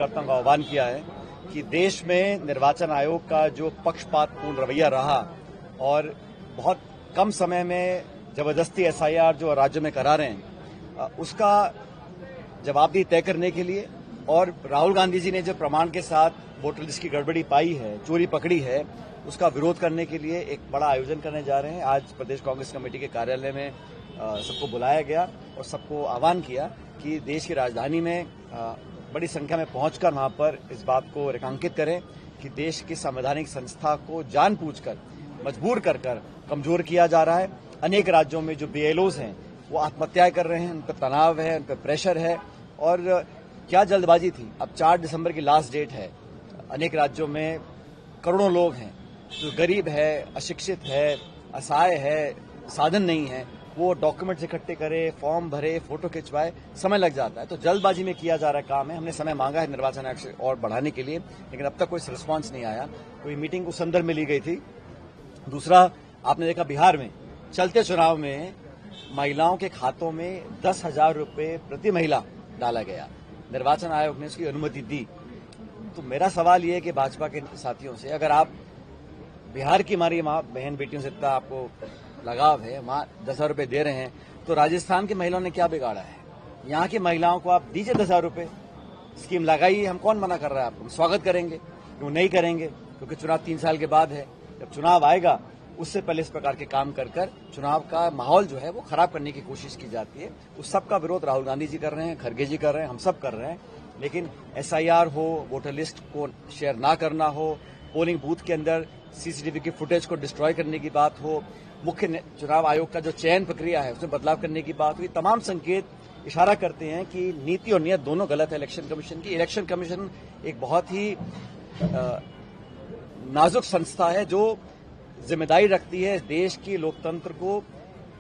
कार्यकर्ताओं का आह्वान किया है कि देश में निर्वाचन आयोग का जो पक्षपातपूर्ण रवैया रहा और बहुत कम समय में जबरदस्ती एसआईआर जो राज्य में करा रहे हैं उसका जवाबदेही तय करने के लिए और राहुल गांधी जी ने जो प्रमाण के साथ वोटर लिस्ट की गड़बड़ी पाई है, चोरी पकड़ी है, उसका विरोध करने के लिए एक बड़ा आयोजन करने जा रहे हैं। आज प्रदेश कांग्रेस कमेटी के कार्यालय में सबको बुलाया गया और सबको आह्वान किया कि देश की राजधानी में बड़ी संख्या में पहुंचकर वहां पर इस बात को रेखांकित करें कि देश की संवैधानिक संस्था को जानबूझकर मजबूर कर कमजोर किया जा रहा है। अनेक राज्यों में जो बीएलओज हैं वो आत्महत्याएं कर रहे हैं, उन पर तनाव है, उन पर प्रेशर है और क्या जल्दबाजी थी। अब 4 दिसंबर की लास्ट डेट है। अनेक राज्यों में करोड़ों लोग हैं जो गरीब है, अशिक्षित है, असहाय है, साधन नहीं है, वो डॉक्यूमेंट्स इकट्ठे करे, फॉर्म भरे, फोटो खिंचवाए, समय लग जाता है। तो जल्दबाजी में किया जा रहा काम है। हमने समय मांगा है निर्वाचन आयोग से और बढ़ाने के लिए, लेकिन अब तक कोई रिस्पांस नहीं आया। तो ये मीटिंग उस संदर्भ में ली गई थी। दूसरा, आपने देखा बिहार में चलते चुनाव में महिलाओं के खातों में 10,000 रुपये प्रति महिला डाला गया। निर्वाचन आयोग ने इसकी अनुमति दी। तो मेरा सवाल ये है कि भाजपा के साथियों से, अगर आप बिहार की हमारी माँ बहन बेटियों से इतना आपको लगाव है, वहां 10,000 रुपये दे रहे हैं, तो राजस्थान की महिलाओं ने क्या बिगाड़ा है? यहाँ की महिलाओं को आप दीजिए 10,000 रुपये, स्कीम लगाइए। हम कौन मना कर रहा है आपको? हम स्वागत करेंगे। क्यों नहीं करेंगे? क्योंकि चुनाव 3 साल के बाद है। जब चुनाव आएगा उससे पहले इस प्रकार के काम कर चुनाव का माहौल जो है वो खराब करने की कोशिश की जाती है। उस सब का विरोध राहुल गांधी जी कर रहे हैं, खड़गे जी कर रहे हैं, हम सब कर रहे हैं। लेकिन एसआईआर हो, वोटर लिस्ट को शेयर ना करना हो, पोलिंग बूथ के अंदर सीसीटीवी की फुटेज को डिस्ट्रॉय करने की बात हो, मुख्य चुनाव आयोग का जो चयन प्रक्रिया है उसमें बदलाव करने की बात हुई, तमाम संकेत इशारा करते हैं कि नीति और नियत दोनों गलत है इलेक्शन कमीशन की। इलेक्शन कमीशन एक बहुत ही नाजुक संस्था है जो जिम्मेदारी रखती है देश की लोकतंत्र को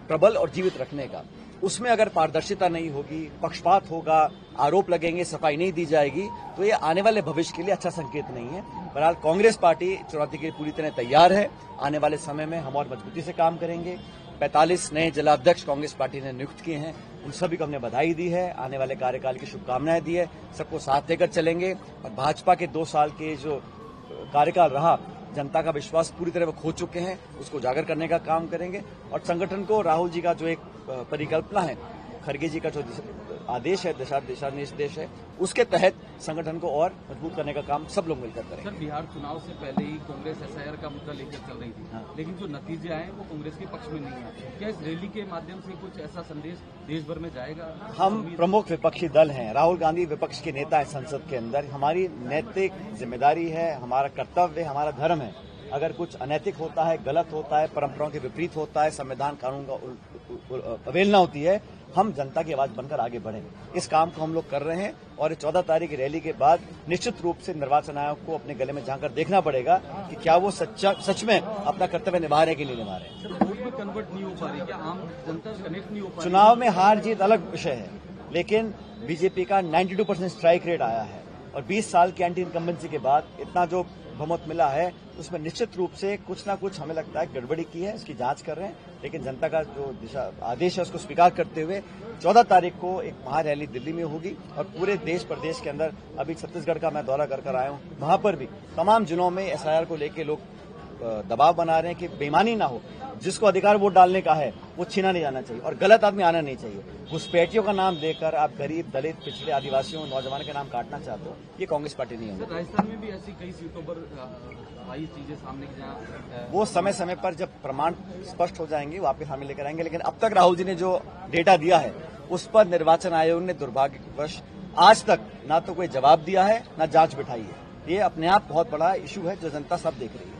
प्रबल और जीवित रखने का। उसमें अगर पारदर्शिता नहीं होगी, पक्षपात होगा, आरोप लगेंगे, सफाई नहीं दी जाएगी, तो ये आने वाले भविष्य के लिए अच्छा संकेत नहीं है। बहरहाल कांग्रेस पार्टी चुनौती के लिए पूरी तरह तैयार है। आने वाले समय में हम और मजबूती से काम करेंगे। 45 नए जिलाध्यक्ष कांग्रेस पार्टी ने नियुक्त किए हैं, उन सभी को हमने बधाई दी है, आने वाले कार्यकाल की शुभकामनाएं दी है। सबको साथ लेकर चलेंगे और भाजपा के 2 साल के जो कार्यकाल रहा, जनता का विश्वास पूरी तरह वो खो चुके हैं, उसको उजागर करने का काम करेंगे। और संगठन को राहुल जी का जो एक परिकल्पना है, खड़गे जी का जो आदेश है, दिशा निर्देश है, उसके तहत संगठन को और मजबूत करने का काम सब लोग मिलकर करेंगे। सर, बिहार चुनाव से पहले ही कांग्रेस एसआईआर का मुद्दा लेकर चल रही थी, लेकिन जो नतीजे आए वो कांग्रेस के पक्ष में नहीं है। क्या इस रैली के माध्यम से कुछ ऐसा संदेश देश भर में जाएगा? हम प्रमुख विपक्षी दल हैं, राहुल गांधी विपक्ष के नेता है संसद के अंदर। हमारी नैतिक जिम्मेदारी है, हमारा कर्तव्य है, हमारा धर्म है। अगर कुछ अनैतिक होता है, गलत होता है, परंपराओं के विपरीत होता है, संविधान कानून का अवहेलना होती है, हम जनता की आवाज बनकर आगे बढ़ेंगे। इस काम को हम लोग कर रहे हैं और 14 तारीख की रैली के बाद निश्चित रूप से निर्वाचन आयोग को अपने गले में झांककर देखना पड़ेगा कि क्या वो सच में अपना कर्तव्य निभा रहे कि नहीं निभा रहे। वोट में कन्वर्ट नहीं हो पा रही, क्या आम जनता कनेक्ट नहीं हो पा रही? चुनाव में हार जीत अलग विषय है, लेकिन बीजेपी का 92% स्ट्राइक रेट आया है और 20 साल की एंटी इनकम्बेंसी के बाद इतना जो बहुमत मिला है, उसमें निश्चित रूप से कुछ ना कुछ हमें लगता है गड़बड़ी की है, इसकी जांच कर रहे हैं। लेकिन जनता का जो आदेश है उसको स्वीकार करते हुए 14 तारीख को एक महारैली दिल्ली में होगी और पूरे देश प्रदेश के अंदर, अभी छत्तीसगढ़ का मैं दौरा कर आया हूँ, वहां पर भी तमाम जिलों में एसआईआर को लेकर लोग दबाव बना रहे हैं कि बेईमानी ना हो। जिसको अधिकार वोट डालने का है वो छीना नहीं जाना चाहिए और गलत आदमी आना नहीं चाहिए। घुसपैठियों का नाम देकर आप गरीब, दलित, पिछड़े, आदिवासियों, नौजवान के नाम काटना चाहते हो, ये कांग्रेस पार्टी नहीं होगी। राजस्थान में भी ऐसी कई सीटों पर आई चीजें सामने की, जहाँ वो समय समय पर जब प्रमाण स्पष्ट हो जाएंगे वो आपके सामने लेकर आएंगे। लेकिन अब तक राहुल जी ने जो डेटा दिया है उस पर निर्वाचन आयोग ने दुर्भाग्यवश आज तक ना तो कोई जवाब दिया है, ना जांच बिठाई है। ये अपने आप बहुत बड़ा इशू है जो जनता सब देख रही है।